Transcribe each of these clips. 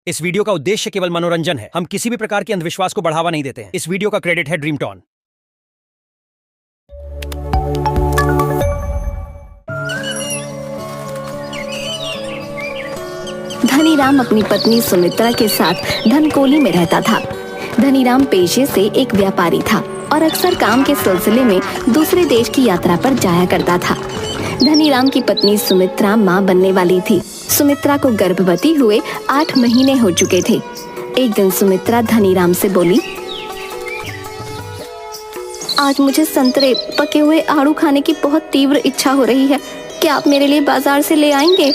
इस वीडियो का उद्देश्य केवल मनोरंजन है। हम किसी भी प्रकार के अंधविश्वास को बढ़ावा नहीं देते हैं। इस वीडियो का क्रेडिट है ड्रीमटॉन। धनीराम अपनी पत्नी सुमित्रा के साथ धनकोली में रहता था। धनीराम पेशे से एक व्यापारी था और अक्सर काम के सिलसिले में दूसरे देश की यात्रा पर जाया करता था। धनीराम की पत्नी सुमित्रा मां बनने वाली थी। सुमित्रा को गर्भवती हुए 8 महीने हो चुके थे। एक दिन सुमित्रा धनीराम से बोली, आज मुझे संतरे, पके हुए आड़ू खाने की बहुत तीव्र इच्छा हो रही है। क्या आप मेरे लिए बाजार से ले आएंगे?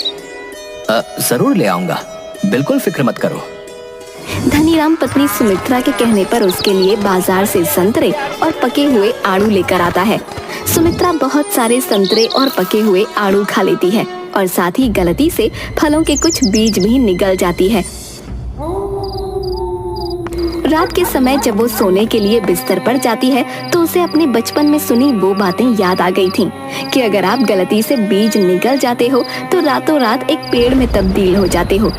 जरूर ले आऊंगा, बिल्कुल फिक्र मत करो। धनीराम पत्नी सुमित्रा के कहने पर उसके लिए बाजार से संतरे और पके हुए आड़ू लेकर आता है। सुमित्रा बहुत सारे संतरे और पके हुए आड़ू खा लेती है और साथ ही गलती से फलों के कुछ बीज भी निगल जाती है। रात के समय जब वो सोने के लिए बिस्तर पर जाती है तो उसे अपने बचपन में सुनी वो बातें याद आ गई थीं कि अगर आप गलती से बीज निगल जाते हो तो रातों रात एक पेड़ में तब्दील हो जाते हो।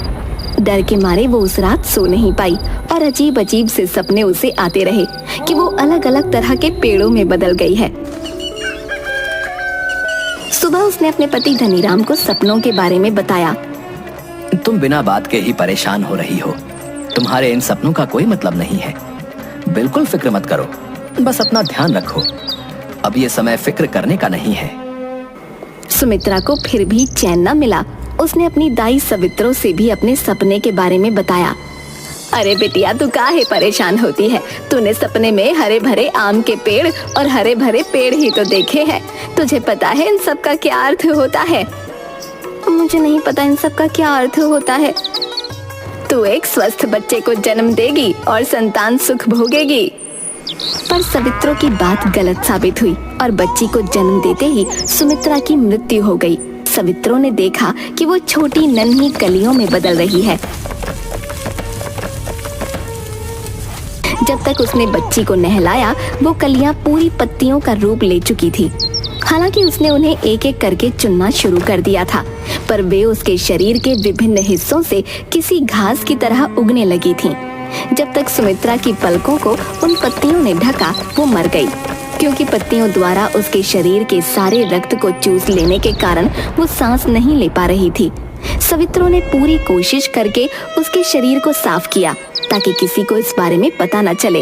डर के मारे वो उस रात सो नहीं पाई और अजीब अजीब से सपने उसे आते रहे कि वो अलग अलग तरह के पेड़ों में बदल गई है। सुबह उसने अपने पति धनीराम को सपनों के बारे में बताया। तुम बिना बात के ही परेशान हो रही हो। तुम्हारे इन सपनों का कोई मतलब नहीं है। बिल्कुल फिक्र मत करो, बस अपना ध्यान रखो। अब ये समय फिक्र करने का नहीं है। सुमित्रा को फिर भी चैन न मिला। उसने अपनी दाई सवित्रो से भी अपने सपने के बारे में बताया। अरे बिटिया, तू काहे परेशान होती है? तूने सपने में हरे भरे आम के पेड़ और हरे भरे पेड़ ही तो देखे हैं। तुझे पता है इन सब का क्या अर्थ होता है? मुझे नहीं पता इन सब का क्या अर्थ होता है। तू एक स्वस्थ बच्चे को जन्म देगी और संतान सुख भोगेगी। पर सवित्रो की बात गलत साबित हुई और बच्ची को जन्म देते ही सुमित्रा की मृत्यु हो गई। सवित्रो ने देखा कि वो छोटी नन्ही कलियों में बदल रही है। जब तक उसने बच्ची को नहलाया वो कलियां पूरी पत्तियों का रूप ले चुकी थी। हालांकि उसने उन्हें एक एक करके चुनना शुरू कर दिया था, पर वे उसके शरीर के विभिन्न हिस्सों से किसी घास की तरह उगने लगी थीं। जब तक सुमित्रा की पलकों को उन पत्तियों ने ढका वो मर गई, क्योंकि पत्तियों द्वारा उसके शरीर के सारे रक्त को चूस लेने के कारण वो सांस नहीं ले पा रही थी। सवित्रो ने पूरी कोशिश करके उसके शरीर को साफ किया ताकि किसी को इस बारे में पता न चले,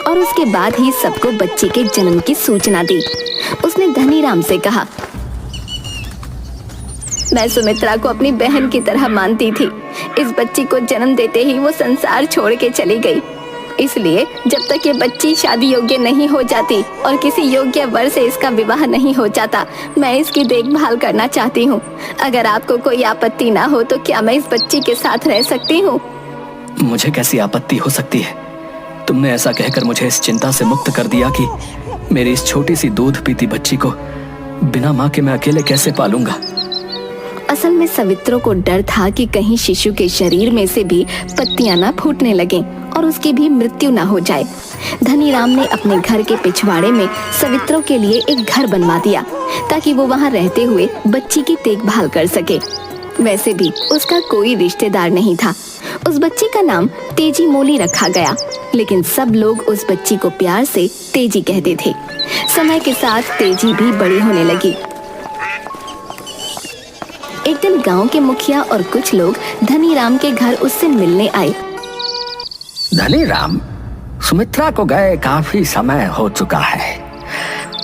और उसके बाद ही सबको बच्चे के जन्म की सूचना दी। उसने धनीराम से कहा, मैं सुमित्रा को अपनी बहन की तरह मानती थी। इस बच्ची को जन्म देते ही वो संसार छोड़ के चली गई। इसलिए जब तक ये बच्ची शादी योग्य नहीं हो जाती और किसी योग्य वर से इसका विवाह नहीं हो जाता, मैं इसकी देखभाल करना चाहती हूँ। अगर आपको कोई आपत्ति ना हो तो क्या मैं इस बच्ची के साथ रह सकती हूँ? मुझे कैसी आपत्ति हो सकती है? तुमने ऐसा कहकर मुझे इस चिंता से मुक्त कर दिया कि मेरी इस छोटी सी दूध पीती बच्ची को बिना माँ के मैं अकेले कैसे पालूंगा। असल में सवित्रो को डर था कि कहीं शिशु के शरीर में से भी पत्तियां ना फूटने लगें और उसकी भी मृत्यु ना हो जाए। धनीराम ने अपने घर के पिछवाड़े में सवित्रो के लिए एक घर बनवा दिया ताकि वो वहां रहते हुए बच्ची की देखभाल कर सके। वैसे भी उसका कोई रिश्तेदार नहीं था। उस बच्ची का नाम तेजी मोली रखा गया, लेकिन सब लोग उस बच्ची को प्यार से तेजी कहते थे। समय के साथ तेजी भी बड़ी होने लगी। एक दिन गांव के मुखिया और कुछ लोग धनीराम के घर उससे मिलने आए। धनीराम, सुमित्रा को गए काफी समय हो चुका है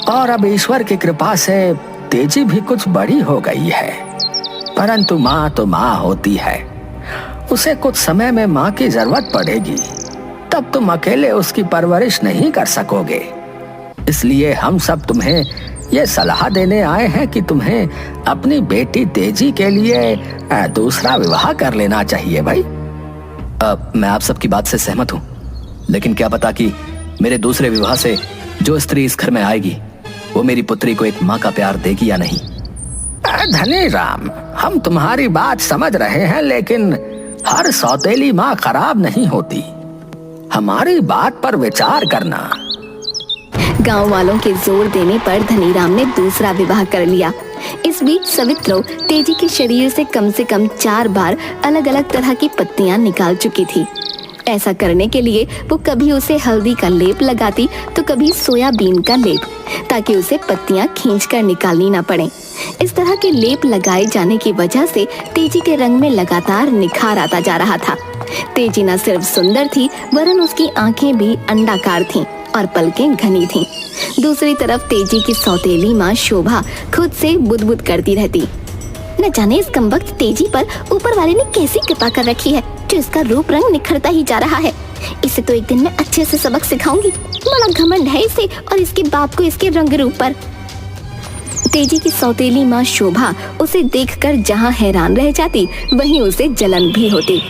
और अब ईश्वर की कृपा से तेजी भी कुछ बड़ी हो गई है, परंतु माँ तो माँ होती है। उसे कुछ समय में माँ की जरूरत पड़ेगी, तब तुम अकेले उसकी परवरिश नहीं कर सकोगे। इसलिए हम सब तुम्हें ये सलाह देने आए हैं कि तुम्हें अपनी बेटी तेजी के लिए दूसरा विवाह कर लेना चाहिए। भाई, मैं आप सबकी बात से सहमत हूँ, लेकिन क्या पता कि मेरे दूसरे विवाह से जो स्त्री इस घर में आएगी वो मेरी पुत्री को एक माँ का प्यार देगी या नहीं। धनीराम, हम तुम्हारी बात समझ रहे हैं, लेकिन हर सौतेली माँ खराब नहीं होती। हमारी बात पर विचार करना। गांव वालों के जोर देने पर धनीराम ने दूसरा विवाह कर लिया। इस बीच सवित्रो तेजी के शरीर से कम 4 बार अलग अलग तरह की पत्तियां निकाल चुकी थी। ऐसा करने के लिए वो कभी उसे हल्दी का लेप लगाती तो कभी सोयाबीन का लेप, ताकि उसे पत्तियां खींचकर निकालनी ना पड़े। इस तरह के लेप लगाए जाने की वजह से तेजी के रंग में लगातार निखार आता जा रहा था। तेजी न सिर्फ सुंदर थी वरन उसकी आंखें भी अंडाकार थीं और पलकें घनी थीं। दूसरी तरफ तेजी की सौतेली माँ शोभा खुद से बुदबुद करती रहती, न जाने इस कमबख्त तेजी पर ऊपर वाले ने कैसी कृपा कर रखी है जो इसका रूप रंग निखरता ही जा रहा है। इसे तो एक दिन मैं अच्छे से सबक सिखाऊंगी। बड़ा घमंड है इसे और इसके बाप को इसके रंग रूप पर। तेजी की सौतेली माँ शोभा उसे देखकर जहाँ हैरान रह जाती वहीं उसे जलन भी होती।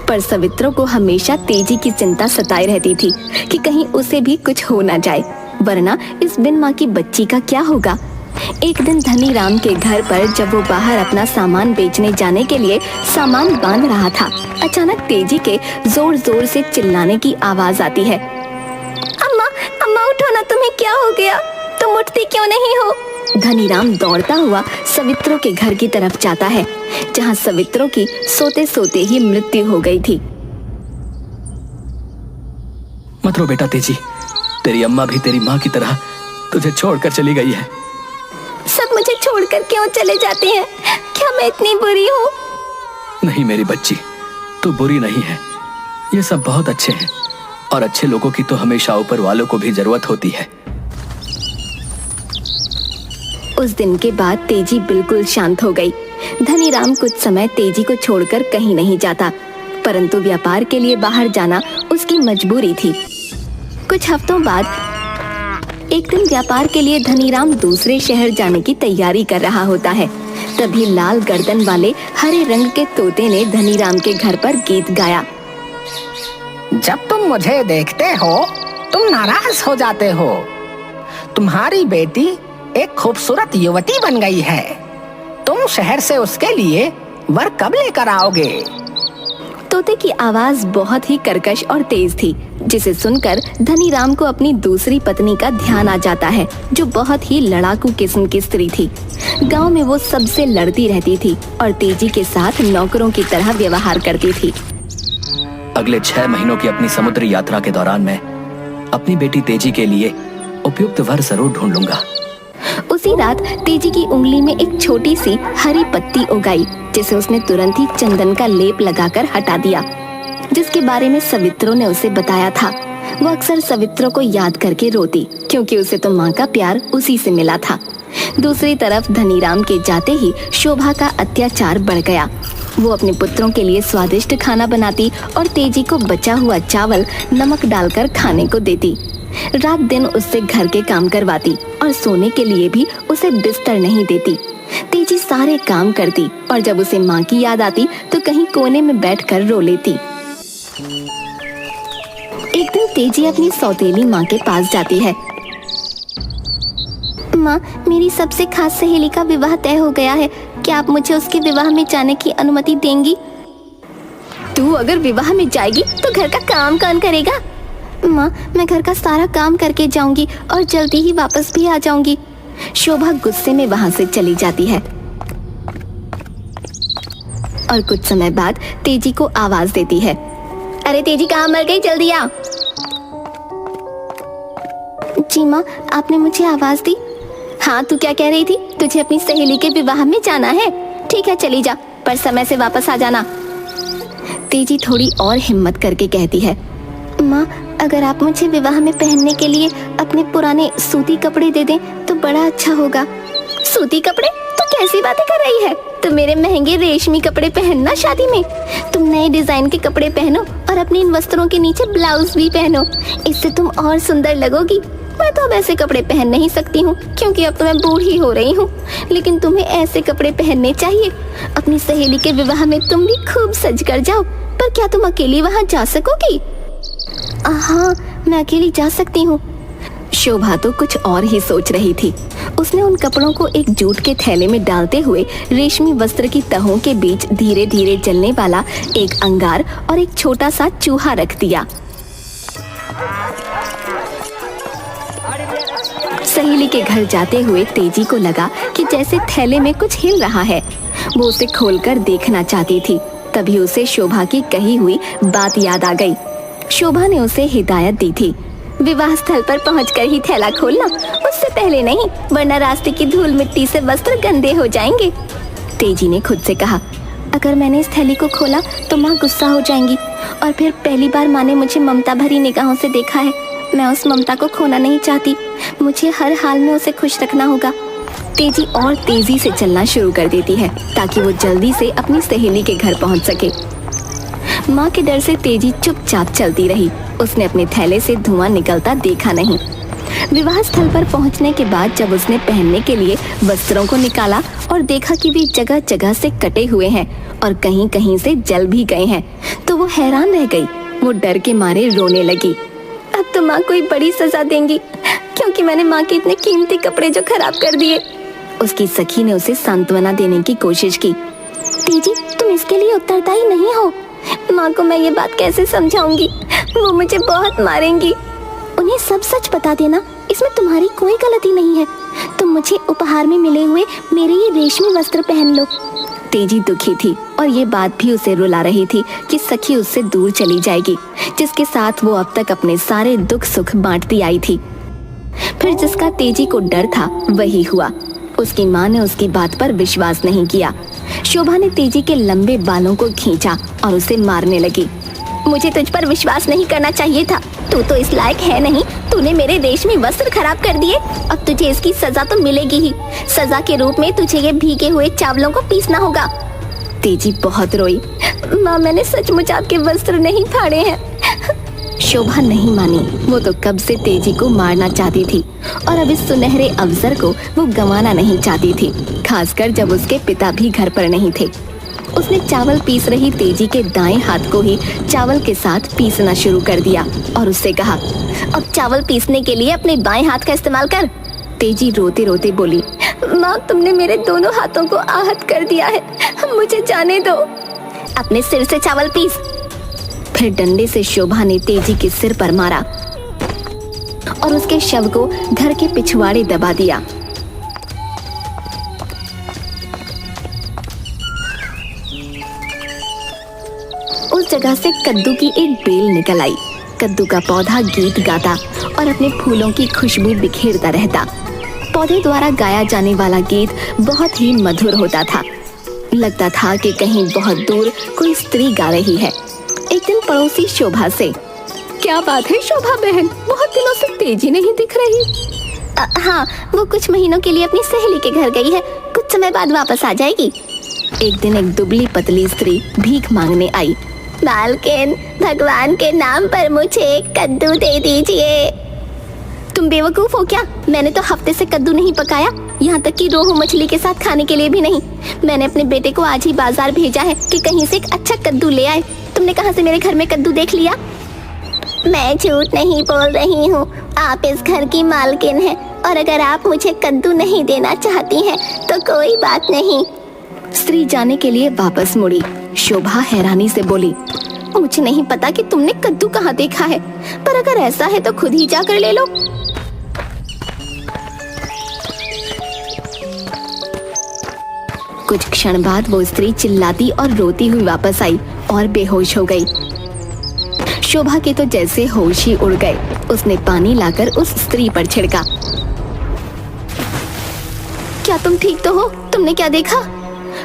पर सवित्रो को हमेशा तेजी की चिंता सताए रहती थी कि कहीं उसे भी कुछ हो ना जाए, वरना इस बिन माँ की बच्ची का क्या होगा। एक दिन धनी राम के घर पर जब वो बाहर अपना सामान बेचने जाने के लिए सामान बांध रहा था, अचानक तेजी के जोर जोर से चिल्लाने की आवाज आती है। अम्मा, अम्मा उठो ना, तुम्हें क्या हो गया? तुम उठती क्यों नहीं हो? धनी राम दौड़ता हुआ सवित्रो के घर की तरफ जाता है, जहाँ सवित्रो की सोते सोते ही मृत्यु हो गई थी। मत रो बेटा तेजी, तेरी अम्मा भी तेरी माँ की तरह तुझे छोड़कर चली गई है। सब मुझे छोड़कर क्यों चले जाते हैं? क्या मैं इतनी बुरी हूँ? नहीं मेरी बच्ची, तू बुरी नहीं है। ये सब बहुत अच्छे हैं और अच्छे लोगों की तो हमेशा ऊपर वालों को भी जरूरत होती है। उस दिन के बाद तेजी बिल्कुल शांत हो गई। धनी राम कुछ समय तेजी को छोड़कर कहीं नहीं जाता, परंतु व्यापार के लिए बाहर जाना उसकी मजबूरी थी। कुछ हफ्तों बाद एक दिन व्यापार के लिए धनीराम दूसरे शहर जाने की तैयारी कर रहा होता है। तभी लाल गर्दन वाले हरे रंग के तोते ने धनीराम के घर पर गीत गाया। जब तुम मुझे देखते हो तुम नाराज हो जाते हो। तुम्हारी बेटी एक खूबसूरत युवती बन गई है। तुम शहर से उसके लिए वर कब लेकर आओगे? तोते की आवाज बहुत ही कर्कश और तेज थी, जिसे सुनकर धनीराम को अपनी दूसरी पत्नी का ध्यान आ जाता है, जो बहुत ही लड़ाकू किस्म की स्त्री थी। गांव में वो सबसे लड़ती रहती थी और तेजी के साथ नौकरों की तरह व्यवहार करती थी। अगले 6 महीनों की अपनी समुद्री यात्रा के दौरान मैं अपनी बेटी तेजी के लिए उपयुक्त वर जरूर ढूंढ लूंगा। उसी रात तेजी की उंगली में एक छोटी सी हरी पत्ती उगाई, जिसे उसने तुरंत ही चंदन का लेप लगाकर हटा दिया, जिसके बारे में सवित्रो ने उसे बताया था। वो अक्सर सवित्रो को याद करके रोती, क्योंकि उसे तो माँ का प्यार उसी से मिला था। दूसरी तरफ धनीराम के जाते ही शोभा का अत्याचार बढ़ गया। वो अपने पुत्रों के लिए स्वादिष्ट खाना बनाती और तेजी को बचा हुआ चावल नमक डालकर खाने को देती। रात दिन उससे घर के काम करवाती और सोने के लिए भी उसे बिस्तर नहीं देती। तेजी सारे काम करती और जब उसे माँ की याद आती तो कहीं कोने में बैठकर रो लेती। एक दिन तेजी अपनी सौतेली माँ के पास जाती है। माँ, मेरी सबसे खास सहेली का विवाह तय हो गया है। क्या आप मुझे उसके विवाह में जाने की अनुमति देंगी? तू अगर विवाह में जाएगी तो घर का काम कौन करेगा? माँ, मैं घर का सारा काम करके जाऊंगी और जल्दी ही वापस भी आ जाऊंगी। शोभा गुस्से में वहां से चली जाती है और कुछ समय बाद तेजी को आवाज देती है। अरे तेजी, कहाँ मर गई? जल्दी आ। जी माँ, आपने मुझे आवाज दी। हाँ, तू क्या कह रही थी? तुझे अपनी सहेली के विवाह में जाना है? ठीक है, चली जा, पर समय से वापस आ जाना। तेजी थोड़ी और हिम्मत करके कहती है। माँ, अगर आप मुझे विवाह में पहनने के लिए अपने पुराने सूती कपड़े दे दें तो बड़ा अच्छा होगा। सूती कपड़े? तो कैसी बातें कर रही है? तुम मेरे महंगे रेशमी कपड़े पहनना शादी में। तुम नए डिजाइन के कपड़े पहनो और अपने इन वस्त्रों के नीचे ब्लाउज भी पहनो, इससे तुम और सुंदर लगोगी। मैं तो अब ऐसे कपड़े पहन नहीं सकती हूँ, क्योंकि अब तो मैं बूढ़ी हो रही हूँ, लेकिन तुम्हें ऐसे कपड़े पहनने चाहिए। अपनी सहेली के विवाह में तुम भी खूब सज कर जाओ। पर क्या तुम अकेली वहाँ जा सकोगी? हाँ, मैं अकेली जा सकती हूँ। शोभा तो कुछ और ही सोच रही थी। उसने उन कपड़ों को एक जूट के थैले में डालते हुए रेशमी वस्त्र की तहों के बीच धीरे धीरे जलने वाला एक अंगार और एक छोटा सा चूहा रख दिया। सहेली के घर जाते हुए तेजी को लगा कि जैसे थैले में कुछ हिल रहा है। वो उसे खोलकर देखना चाहती थी। तभी उसे शोभा की कही हुई बात याद आ गई। शोभा ने उसे हिदायत दी थी, विवाह स्थल पर पहुंचकर ही थैला खोलना, उससे पहले नहीं, वरना रास्ते की धूल मिट्टी से वस्त्र गंदे हो जाएंगे। तेजी ने खुद से कहा, अगर मैंने इस थैली को खोला तो माँ गुस्सा हो जाएंगी, और फिर पहली बार माँ ने मुझे ममता भरी निगाहों से देखा है। मैं उस ममता को खोना नहीं चाहती, मुझे हर हाल में उसे खुश रखना होगा। तेजी और तेजी से चलना शुरू कर देती है ताकि वो जल्दी से अपनी सहेली के घर पहुंच सके। माँ के डर से तेजी चुपचाप चलती रही। उसने अपने थैले से धुआं निकलता देखा नहीं। विवाह स्थल पर पहुंचने के बाद जब उसने पहनने के लिए वस्त्रों को निकाला और देखा कि वे जगह जगह से कटे हुए हैं और कहीं कहीं से जल भी गए हैं, तो वो हैरान रह गई। वो डर के मारे रोने लगी। अब तो माँ कोई बड़ी सजा देंगी, क्योंकि मैंने माँ के इतने कीमती कपड़े जो खराब कर दिए। उसकी सखी ने उसे सांत्वना देने की कोशिश की। तेजी, तुम इसके लिए उत्तरदायी नहीं हो। माँ को मैं ये बात कैसे समझाऊंगी? वो मुझे बहुत मारेंगी। उन्हें सब सच बता देना, इसमें तुम्हारी कोई गलती नहीं है। तुम मुझे उपहार में मिले हुए मेरे ये रेशमी वस्त्र पहन लो। तेजी दुखी थी और ये बात भी उसे रुला रही थी कि सखी उससे दूर चली जाएगी, जिसके साथ वो अब तक अपने सारे दुख सुख बांटती आई थी। फिर जिसका तेजी को डर था वही हुआ। उसकी माँ ने उसकी बात पर विश्वास नहीं किया। शोभा ने तेजी के लंबे बालों को खींचा और उसे मारने लगी। मुझे तुझ पर विश्वास नहीं करना चाहिए था। तू तो इस लायक है नहीं। तूने मेरे रेशमी वस्त्र खराब कर दिए। अब तुझे इसकी सजा तो मिलेगी ही। सजा के रूप में तुझे ये भीगे हुए चावलों को पीसना होगा। तेजी बहुत रोई। माँ, मैंने सचमुच आपके वस्त्र नहीं फाड़े हैं। शोभा नहीं मानी। वो तो कब से तेजी को मारना चाहती थी और अब इस सुनहरे अवसर को वो गंवाना नहीं चाहती थी, खासकर जब उसके पिता भी घर पर नहीं थे। उसने चावल पीस रही तेजी के दाएं हाथ को ही चावल के साथ पीसना शुरू कर दिया और उससे कहा, अब चावल पीसने के लिए अपने बाएं हाथ का इस्तेमाल कर। तेजी रोते रोते बोली, माँ, तुमने मेरे दोनों हाथों को आहत कर दिया है, मुझे जाने दो। अपने सिर से चावल पीस। फिर डंडे से शोभा ने तेजी के सिर पर मारा और उसके शव को घर के पिछवाड़े दबा दिया। उस जगह से कद्दू की एक बेल निकल आई। कद्दू का पौधा गीत गाता और अपने फूलों की खुशबू बिखेरता रहता। पौधे द्वारा गाया जाने वाला गीत बहुत ही मधुर होता था। लगता था कि कहीं बहुत दूर कोई स्त्री गा रही है। एक दिन पड़ोसी शोभा से, क्या बात है शोभा बहन, बहुत दिनों से तेजी नहीं दिख रही। हाँ, वो कुछ महीनों के लिए अपनी सहेली के घर गई है, कुछ समय बाद वापस आ जाएगी। एक दिन एक दुबली पतली स्त्री भीख मांगने आई। मालकिन, भगवान के नाम पर मुझे एक कद्दू दे दीजिए। तुम बेवकूफ हो क्या? मैंने तो हफ्ते से कद्दू नहीं पकाया, यहाँ तक कि रोहू मछली के साथ खाने के लिए भी नहीं। मैंने अपने बेटे को आज ही बाजार भेजा है कि कहीं से एक अच्छा कद्दू ले आए। तुमने कहाँ से मेरे घर में कद्दू देख लिया? मैं झूठ नहीं बोल रही हूँ, आप इस घर की मालकिन हैं और अगर आप मुझे कद्दू नहीं देना चाहती हैं तो कोई बात नहीं। स्त्री जाने के लिए वापस मुड़ी। शोभा हैरानी से बोली, मुझे नहीं पता कि तुमने कद्दू कहाँ देखा है, पर अगर ऐसा है तो खुद ही जाकर ले लो। कुछ क्षण बाद वो स्त्री चिल्लाती और रोती हुई वापस आई और बेहोश हो गई। शोभा के तो जैसे होश ही उड़ गए। उसने पानी लाकर उस स्त्री पर छिड़का। क्या तुम ठीक तो हो? तुमने क्या देखा?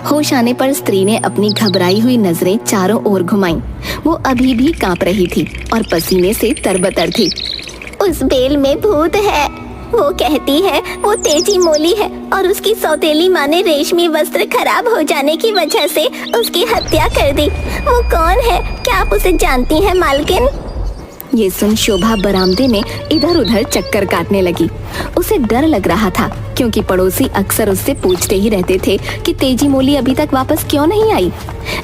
होश आने पर स्त्री ने अपनी घबराई हुई नजरें चारों ओर घुमाईं। वो अभी भी कांप रही थी और पसीने से तरबतर थी। उस बेल में भूत है। वो कहती है वो तेजी मोली है और उसकी सौतेली माँ ने रेशमी वस्त्र खराब हो जाने की वजह से उसकी हत्या कर दी। वो कौन है? क्या आप उसे जानती हैं मालकिन? ये सुन शोभा बरामदे में इधर उधर चक्कर काटने लगी। उसे डर लग रहा था क्योंकि पड़ोसी अक्सर उससे पूछते ही रहते थे कि तेजी मोली अभी तक वापस क्यों नहीं आई।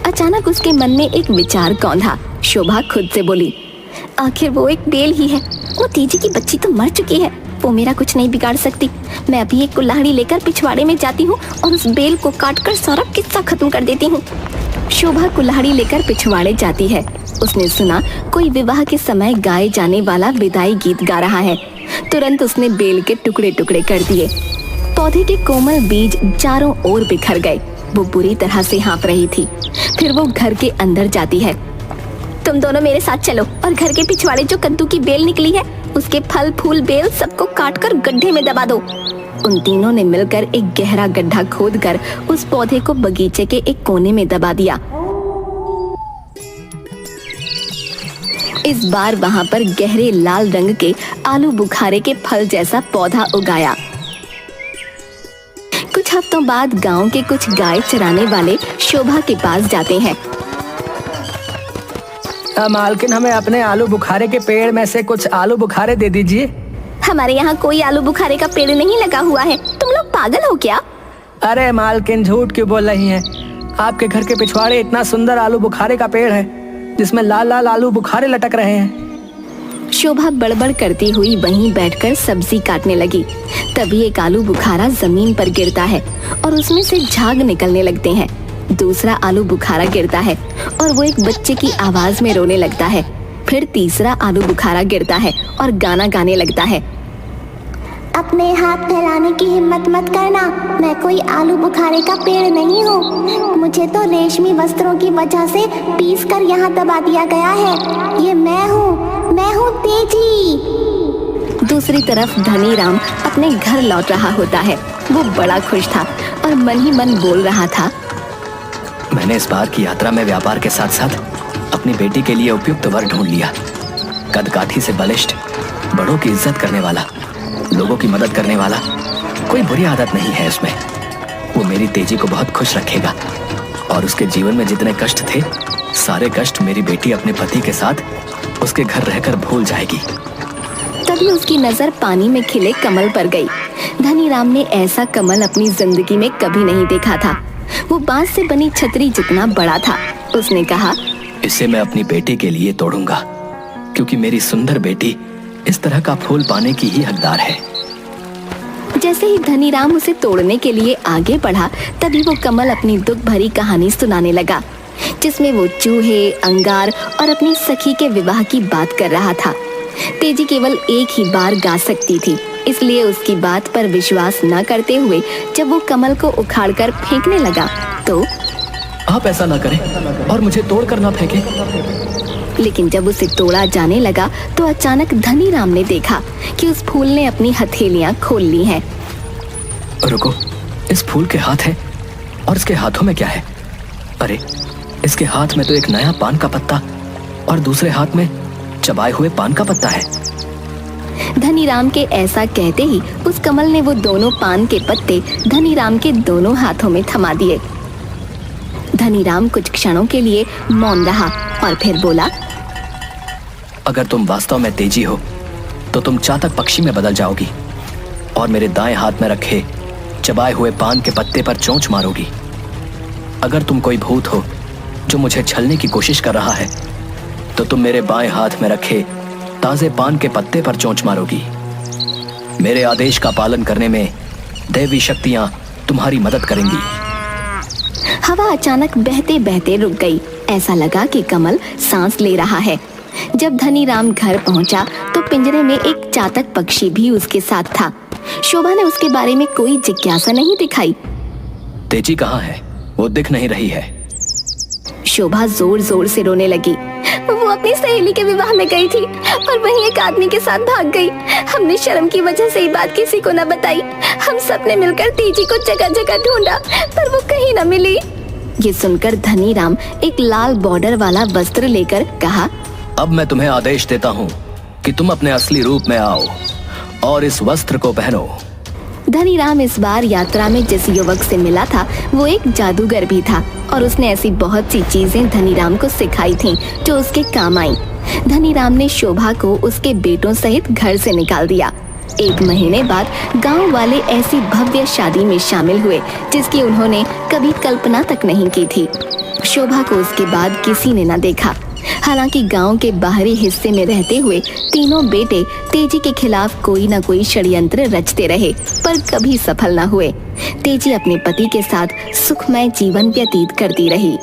अचानक उसके मन में एक विचार कौंधा। शोभा खुद से बोली, आखिर वो एक बेल ही है। वो तेजी की बच्ची तो मर चुकी है, वो मेरा कुछ नहीं बिगाड़ सकती। मैं अभी एक कुल्हाड़ी लेकर पिछवाड़े में जाती हूँ और उस बेल को काटकर सारा किस्सा खत्म कर देती हूँ। शोभा कुल्हाड़ी लेकर पिछवाड़े जाती है। उसने सुना कोई विवाह के समय गाए जाने वाला विदाई गीत गा रहा है। तुरंत उसने बेल के टुकड़े टुकड़े कर दिए। पौधे के कोमल बीज चारों ओर बिखर गए। वो बुरी तरह से हाँफ रही थी। फिर वो घर के अंदर जाती है। तुम दोनों मेरे साथ चलो और घर के पिछवाड़े जो कद्दू की बेल निकली है उसके फल फूल बेल सबको काटकर गड्ढे में दबा दो। उन तीनों ने मिलकर एक गहरा गड्ढा खोदकर उस पौधे को बगीचे के एक कोने में दबा दिया। इस बार वहां पर गहरे लाल रंग के आलू बुखारे के फल जैसा पौधा उगाया। कुछ हफ्तों बाद गांव के कुछ गाय चराने वाले शोभा के पास जाते हैं। मालकिन, हमें अपने आलू बुखारे के पेड़ में से कुछ आलू बुखारे दे दीजिए। हमारे यहाँ कोई आलू बुखारे का पेड़ नहीं लगा हुआ है। तुम लोग पागल हो क्या? अरे मालकिन, झूठ क्यों बोल रही हैं? आपके घर के पिछवाड़े इतना सुंदर आलू बुखारे का पेड़ है जिसमें लाल लाल आलू बुखारे लटक रहे हैं। शोभा बड़बड़ करती हुई वहीं बैठकर सब्जी काटने लगी। तभी एक आलू बुखारा जमीन पर गिरता है और उसमें से झाग निकलने लगते हैं। दूसरा आलू बुखारा गिरता है और वो एक बच्चे की आवाज में रोने लगता है। फिर तीसरा आलू बुखारा गिरता है और गाना गाने लगता है। अपने हाथ फैलाने की हिम्मत मत करना, मैं कोई आलू बुखारे का पेड़ नहीं हूँ। मुझे तो रेशमी वस्त्रों की वजह से पीस कर यहाँ दबा दिया गया है। ये मैं हूँ तेजी। दूसरी तरफ धनी राम अपने घर लौट रहा होता है। वो बड़ा खुश था और मन ही मन बोल रहा था, मैंने इस बार की यात्रा में व्यापार के साथ साथ अपनी बेटी के लिए उपयुक्त वर ढूंढ लिया। कद काठी से बलिष्ठ, बड़ों की इज्जत करने वाला, लोगों की मदद करने वाला, कोई बुरी आदत नहीं है उसमें। वो मेरी तेजी को बहुत खुश रखेगा और उसके जीवन में जितने कष्ट थे सारे कष्ट मेरी बेटी अपने पति के साथ उसके घर रहकर भूल जाएगी। तभी उसकी नजर पानी में खिले कमल पर गई। धनी राम ने ऐसा कमल अपनी जिंदगी में कभी नहीं देखा था। वो बांस से बनी छतरी जितना बड़ा था। उसने कहा, इसे मैं अपनी बेटी के लिए तोड़ूंगा क्योंकि मेरी सुंदर बेटी इस तरह का फूल पाने की ही हकदार है। जैसे ही धनी राम उसे तोड़ने के लिए आगे बढ़ा तभी वो कमल अपनी दुख भरी कहानी सुनाने लगा, जिसमें वो चूहे, अंगार और अपनी सखी के विवाह की बात कर रहा था। तेजी केवल एक ही बार गा सकती थी, इसलिए उसकी बात पर विश्वास न करते हुए जब वो कमल को उखाड़कर फेंकने लगा तो आप ऐसा ना करें और मुझे तोड़ कर ना फेंकें। लेकिन जब उसे तोड़ा जाने लगा तो अचानक धनी राम ने देखा कि उस फूल ने अपनी हथेलियां खोल ली हैं। रुको, इस फूल के हाथ हैं और इसके हाथों में क्या है? अरे, इसके हाथ में तो एक नया पान का पत्ता और दूसरे हाथ में चबाए हुए पान का पत्ता है। धनी राम के ऐसा कहते ही उस कमल ने वो दोनों पान के पत्ते धनी राम के दोनों हाथों में थमा दिए। धनी राम कुछ क्षणों के लिए मौन रहा और फिर बोला, अगर तुम वास्तव में तेजी हो तो तुम चातक पक्षी में बदल जाओगी और मेरे दाएं हाथ में रखे चबाए हुए पान के पत्ते पर चोंच मारोगी। अगर तुम कोई भूत हो जो मुझे छलने की कोशिश कर रहा है तो तुम मेरे बाएं हाथ में रखे ताजे पान के पत्ते पर चोंच मारोगी। मेरे आदेश का पालन करने में दैवी शक्तियां तुम्हारी मदद करेंगी। हवा अचानक बहते बहते रुक गई। ऐसा लगा कि कमल सांस ले रहा है। जब धनी राम घर पहुंचा तो पिंजरे में एक चातक पक्षी भी उसके साथ था। शोभा ने उसके बारे में कोई जिज्ञासा नहीं दिखाई। तेजी कहाँ है? वो दिख नहीं रही है। शोभा जोर जोर से रोने लगी। वो अपनी सहेली के विवाह में गई थी और वहीं एक आदमी के साथ भाग गई। हमने शर्म की वजह से ये बात किसी को न बताई। हम सब ने मिलकर तेजी को जगह जगह ढूंढा पर वो कहीं न मिली। ये सुनकर धनी राम एक लाल बॉर्डर वाला वस्त्र लेकर कहा, अब मैं तुम्हें आदेश देता हूँ कि तुम अपने असली रूप में आओ और इस वस्त्र को पहनो। धनी राम इस बार यात्रा में जिस युवक से मिला था वो एक जादूगर भी था और उसने ऐसी बहुत सी चीजें धनी राम को सिखाई थीं जो उसके काम आई। धनी राम ने शोभा को उसके बेटों सहित घर से निकाल दिया। 1 महीने बाद गांव वाले ऐसी भव्य शादी में शामिल हुए जिसकी उन्होंने कभी कल्पना तक नहीं की थी। शोभा को उसके बाद किसी ने न देखा। हालांकि गांव के बाहरी हिस्से में रहते हुए तीनों बेटे तेजी के खिलाफ कोई न कोई षड्यंत्र रचते रहे पर कभी सफल न हुए। तेजी अपने पति के साथ सुखमय जीवन व्यतीत करती रही।